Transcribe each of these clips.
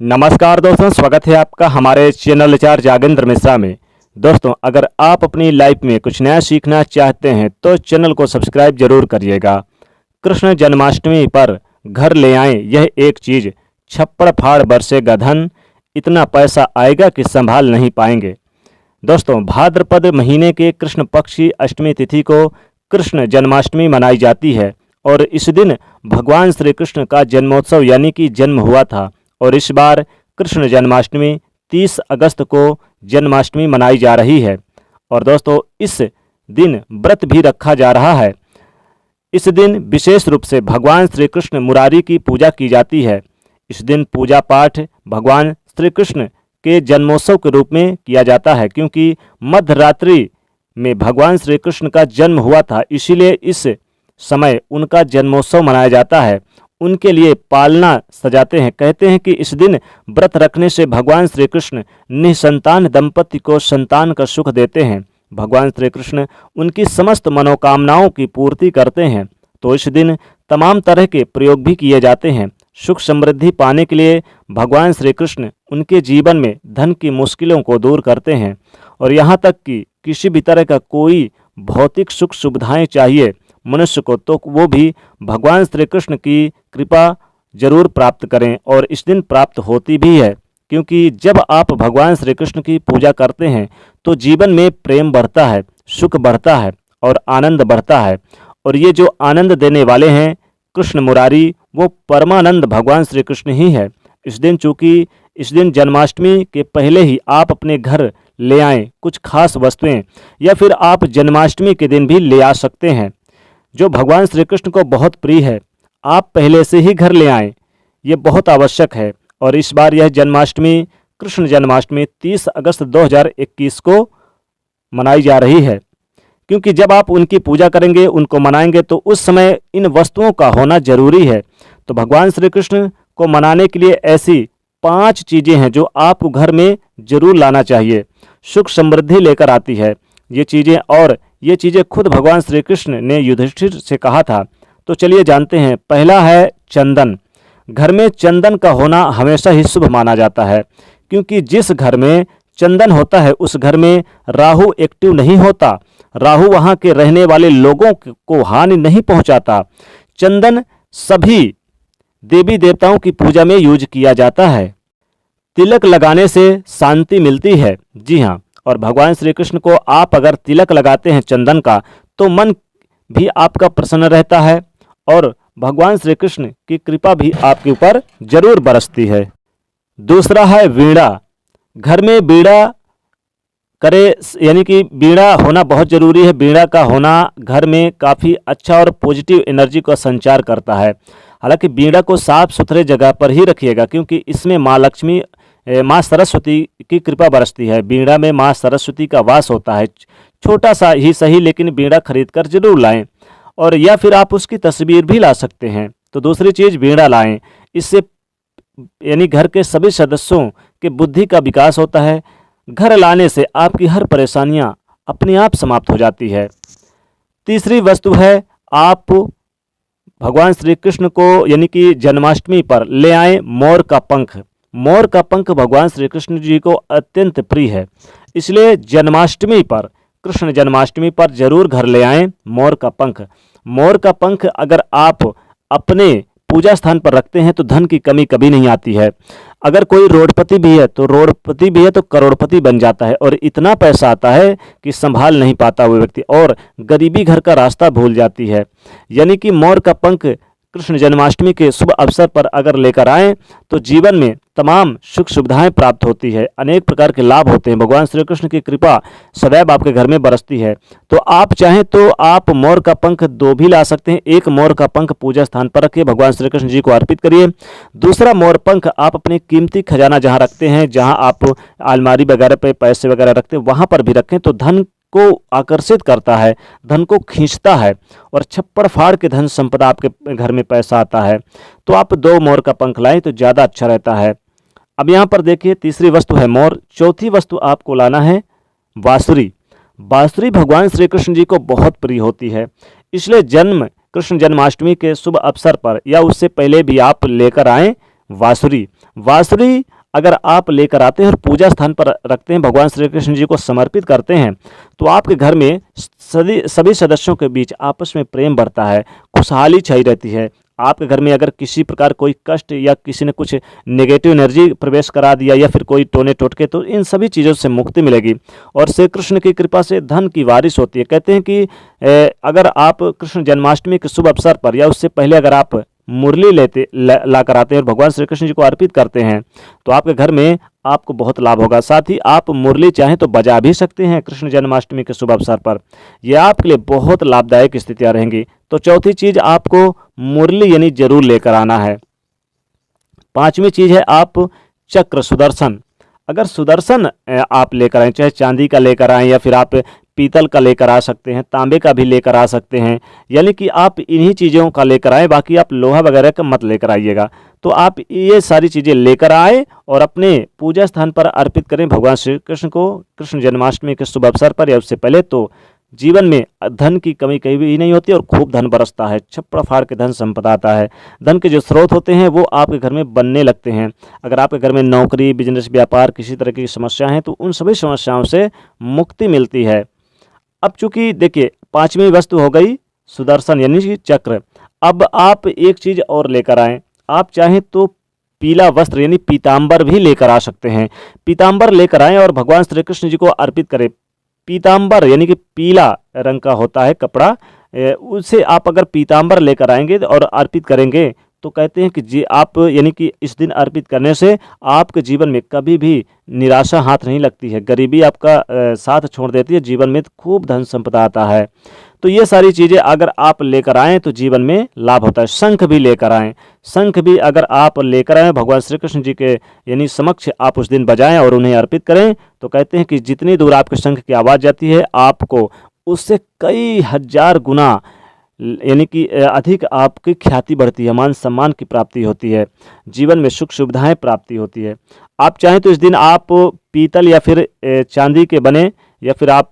नमस्कार दोस्तों, स्वागत है आपका हमारे चैनल आचार्य जागेंद्र मिश्रा में। दोस्तों, अगर आप अपनी लाइफ में कुछ नया सीखना चाहते हैं तो चैनल को सब्सक्राइब जरूर करिएगा। कृष्ण जन्माष्टमी पर घर ले आएं यह एक चीज़, छप्पड़ फाड़ बरसेगा धन, इतना पैसा आएगा कि संभाल नहीं पाएंगे। दोस्तों, भाद्रपद महीने के कृष्ण पक्ष की अष्टमी तिथि को कृष्ण जन्माष्टमी मनाई जाती है और इस दिन भगवान श्री कृष्ण का जन्मोत्सव यानी कि जन्म हुआ था। और इस बार कृष्ण जन्माष्टमी 30 अगस्त को जन्माष्टमी मनाई जा रही है। और दोस्तों, इस दिन व्रत भी रखा जा रहा है। इस दिन विशेष रूप से भगवान श्री कृष्ण मुरारी की पूजा की जाती है। इस दिन पूजा पाठ भगवान श्री कृष्ण के जन्मोत्सव के रूप में किया जाता है, क्योंकि मध्य रात्रि में भगवान श्री कृष्ण का जन्म हुआ था, इसीलिए इस समय उनका जन्मोत्सव मनाया जाता है। उनके लिए पालना सजाते हैं। कहते हैं कि इस दिन व्रत रखने से भगवान श्री कृष्ण निसंतान दंपति को संतान का सुख देते हैं। भगवान श्री कृष्ण उनकी समस्त मनोकामनाओं की पूर्ति करते हैं। तो इस दिन तमाम तरह के प्रयोग भी किए जाते हैं। सुख समृद्धि पाने के लिए भगवान श्री कृष्ण उनके जीवन में धन की मुश्किलों को दूर करते हैं। और यहाँ तक कि किसी भी तरह का कोई भौतिक सुख सुविधाएं चाहिए मनुष्य को, तो वो भी भगवान श्री कृष्ण की कृपा जरूर प्राप्त करें। और इस दिन प्राप्त होती भी है, क्योंकि जब आप भगवान श्री कृष्ण की पूजा करते हैं तो जीवन में प्रेम बढ़ता है, सुख बढ़ता है और आनंद बढ़ता है। और ये जो आनंद देने वाले हैं कृष्ण मुरारी, वो परमानंद भगवान श्री कृष्ण ही है। इस दिन चूँकि इस दिन जन्माष्टमी के पहले ही आप अपने घर ले आएँ कुछ खास वस्तुएं, या फिर आप जन्माष्टमी के दिन भी ले आ सकते हैं जो भगवान श्री कृष्ण को बहुत प्रिय है। आप पहले से ही घर ले आएं, ये बहुत आवश्यक है। और इस बार यह जन्माष्टमी कृष्ण जन्माष्टमी 30 अगस्त 2021 को मनाई जा रही है, क्योंकि जब आप उनकी पूजा करेंगे, उनको मनाएंगे, तो उस समय इन वस्तुओं का होना जरूरी है। तो भगवान श्री कृष्ण को मनाने के लिए ऐसी 5 चीज़ें हैं जो आपको घर में जरूर लाना चाहिए। सुख समृद्धि लेकर आती है ये चीज़ें, और ये चीज़ें खुद भगवान श्री कृष्ण ने युधिष्ठिर से कहा था। तो चलिए जानते हैं। पहला है चंदन। घर में चंदन का होना हमेशा ही शुभ माना जाता है, क्योंकि जिस घर में चंदन होता है उस घर में राहु एक्टिव नहीं होता। राहु वहाँ के रहने वाले लोगों को हानि नहीं पहुँचाता। चंदन सभी देवी देवताओं की पूजा में यूज किया जाता है। तिलक लगाने से शांति मिलती है। जी हाँ, और भगवान श्री कृष्ण को आप अगर तिलक लगाते हैं चंदन का, तो मन भी आपका प्रसन्न रहता है और भगवान श्री कृष्ण की कृपा भी आपके ऊपर जरूर बरसती है। दूसरा है वीणा। घर में वीणा करे, यानी कि वीणा होना बहुत जरूरी है। वीणा का होना घर में काफ़ी अच्छा और पॉजिटिव एनर्जी का संचार करता है। हालांकि वीणा को साफ सुथरे जगह पर ही रखिएगा, क्योंकि इसमें माँ लक्ष्मी, माँ सरस्वती की कृपा बरसती है। वीणा में माँ सरस्वती का वास होता है। छोटा सा ही सही, लेकिन वीणा खरीद कर जरूर लाएं, और या फिर आप उसकी तस्वीर भी ला सकते हैं। तो दूसरी चीज़ वीणा लाएं। इससे यानी घर के सभी सदस्यों के बुद्धि का विकास होता है। घर लाने से आपकी हर परेशानियां अपने आप समाप्त हो जाती है। तीसरी वस्तु है, आप भगवान श्री कृष्ण को यानी कि जन्माष्टमी पर ले आएं मोर का पंख। मोर का पंख भगवान श्री कृष्ण जी को अत्यंत प्रिय है, इसलिए जन्माष्टमी पर, कृष्ण जन्माष्टमी पर जरूर घर ले आएं मोर का पंख। मोर का पंख अगर आप अपने पूजा स्थान पर रखते हैं तो धन की कमी कभी नहीं आती है। अगर कोई रोडपति भी है तो करोड़पति बन जाता है, और इतना पैसा आता है कि संभाल नहीं पाता वो व्यक्ति, और गरीबी घर का रास्ता भूल जाती है। यानी कि मोर का पंख कृष्ण जन्माष्टमी के शुभ अवसर पर अगर लेकर आएं तो जीवन में तमाम सुख सुविधाएं प्राप्त होती है, अनेक प्रकार के लाभ होते हैं। भगवान श्री कृष्ण की कृपा सदैव आपके घर में बरसती है। तो आप चाहें तो आप मोर का पंख 2 भी ला सकते हैं। एक मोर का पंख पूजा स्थान पर रखिए, भगवान श्री कृष्ण जी को अर्पित करिए। दूसरा मोर पंख आप अपने कीमती खजाना जहाँ रखते हैं, जहाँ आप अलमारी वगैरह पे पैसे वगैरह रखते हैं, वहाँ पर भी रखें, तो धन को आकर्षित करता है, धन को खींचता है, और छप्पड़ फाड़ के धन संपदा आपके घर में पैसा आता है। तो आप 2 मोर का पंख लाएं तो ज़्यादा अच्छा रहता है। अब यहाँ पर देखिए, तीसरी वस्तु है मोर। चौथी वस्तु आपको लाना है बांसुरी। बांसुरी भगवान श्री कृष्ण जी को बहुत प्रिय होती है, इसलिए कृष्ण जन्माष्टमी के शुभ अवसर पर या उससे पहले भी आप लेकर आएं बांसुरी। बांसुरी अगर आप लेकर आते हैं और पूजा स्थान पर रखते हैं, भगवान श्री कृष्ण जी को समर्पित करते हैं, तो आपके घर में सभी सदस्यों के बीच आपस में प्रेम बढ़ता है, खुशहाली छाई रहती है। आपके घर में अगर किसी प्रकार कोई कष्ट या किसी ने कुछ नेगेटिव एनर्जी प्रवेश करा दिया या फिर कोई टोने टोटके, तो इन सभी चीज़ों से मुक्ति मिलेगी और श्री कृष्ण की कृपा से धन की बारिश होती है। कहते हैं कि अगर आप कृष्ण जन्माष्टमी के शुभ अवसर पर या उससे पहले अगर आप मुरली ला कर आते हैं और भगवान श्री कृष्ण जी को अर्पित करते हैं, तो आपके घर में आपको बहुत लाभ होगा। साथ ही आप मुरली चाहें तो बजा भी सकते हैं कृष्ण जन्माष्टमी के शुभ अवसर पर, यह आपके लिए बहुत लाभदायक स्थितियां रहेंगी। तो चौथी चीज़, आपको मुरली यानी जरूर लेकर आना है। पांचवी चीज़ है आप चक्र सुदर्शन। अगर सुदर्शन आप लेकर आएँ, चाहे चांदी का लेकर आएँ या फिर आप पीतल का लेकर आ सकते हैं, तांबे का भी लेकर आ सकते हैं, यानी कि आप इन्हीं चीज़ों का लेकर आएँ, बाकी आप लोहा वगैरह का मत लेकर आइएगा। तो आप ये सारी चीज़ें लेकर आए और अपने पूजा स्थान पर अर्पित करें भगवान श्री कृष्ण को कृष्ण जन्माष्टमी के शुभ अवसर पर या उससे पहले, तो जीवन में धन की कमी कहीं भी नहीं होती और खूब धन बरसता है, छप्पड़ फाड़ के धन संपदा आता है। धन के जो स्रोत होते हैं वो आपके घर में बनने लगते हैं। अगर आपके घर में नौकरी, बिजनेस, व्यापार, किसी तरह की समस्या है तो उन सभी समस्याओं से मुक्ति मिलती है। अब चूंकि देखिए, पांचवी वस्तु हो गई सुदर्शन यानी कि चक्र। अब आप एक चीज़ और लेकर आएँ, आप चाहें तो पीला वस्त्र यानी पीताम्बर भी लेकर आ सकते हैं। पीताम्बर लेकर आएँ और भगवान श्री कृष्ण जी को अर्पित करें। पीताम्बर यानी कि पीला रंग का होता है कपड़ा, उससे आप अगर पीताम्बर लेकर आएंगे और अर्पित करेंगे तो कहते हैं कि जी आप यानी कि इस दिन अर्पित करने से आपके जीवन में कभी भी निराशा हाथ नहीं लगती है, गरीबी आपका साथ छोड़ देती है, जीवन में खूब धन संपदा आता है। तो ये सारी चीज़ें अगर आप लेकर आएँ तो जीवन में लाभ होता है। शंख भी लेकर आएँ, शंख भी अगर आप लेकर आएँ भगवान श्री कृष्ण जी के यानी समक्ष आप उस दिन बजाएं और उन्हें अर्पित करें, तो कहते हैं कि जितनी दूर आपके शंख की आवाज़ जाती है आपको उससे कई हजार गुना यानी कि अधिक आपकी ख्याति बढ़ती है, मान सम्मान की प्राप्ति होती है, जीवन में सुख सुविधाएं प्राप्ति होती है। आप चाहें तो इस दिन आप पीतल या फिर चांदी के बने या फिर आप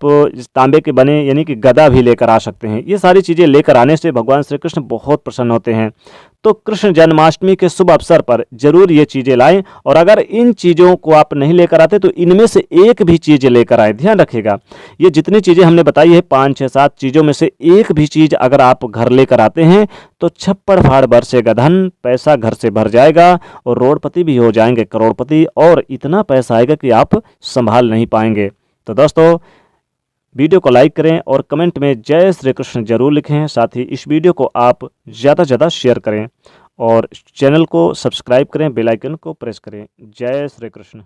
तांबे के बने यानी कि गदा भी लेकर आ सकते हैं। ये सारी चीज़ें लेकर आने से भगवान श्री कृष्ण बहुत प्रसन्न होते हैं। तो कृष्ण जन्माष्टमी के शुभ अवसर पर जरूर ये चीज़ें लाएं और अगर इन चीज़ों को आप नहीं लेकर आते तो इनमें से एक भी चीज़ लेकर आए। ध्यान रखिएगा, ये जितनी चीज़ें हमने बताई है 5, 6, 7 चीज़ों में से एक भी चीज़ अगर आप घर लेकर आते हैं तो छप्पड़ फाड़ बरसेगा धन, पैसा घर से भर जाएगा और रोडपति भी हो जाएंगे, करोड़पति, और इतना पैसा आएगा कि आप संभाल नहीं पाएंगे। तो दोस्तों, वीडियो को लाइक करें और कमेंट में जय श्री कृष्ण जरूर लिखें। साथ ही इस वीडियो को आप ज़्यादा से ज़्यादा शेयर करें और चैनल को सब्सक्राइब करें, बेल आइकन को प्रेस करें। जय श्री कृष्ण।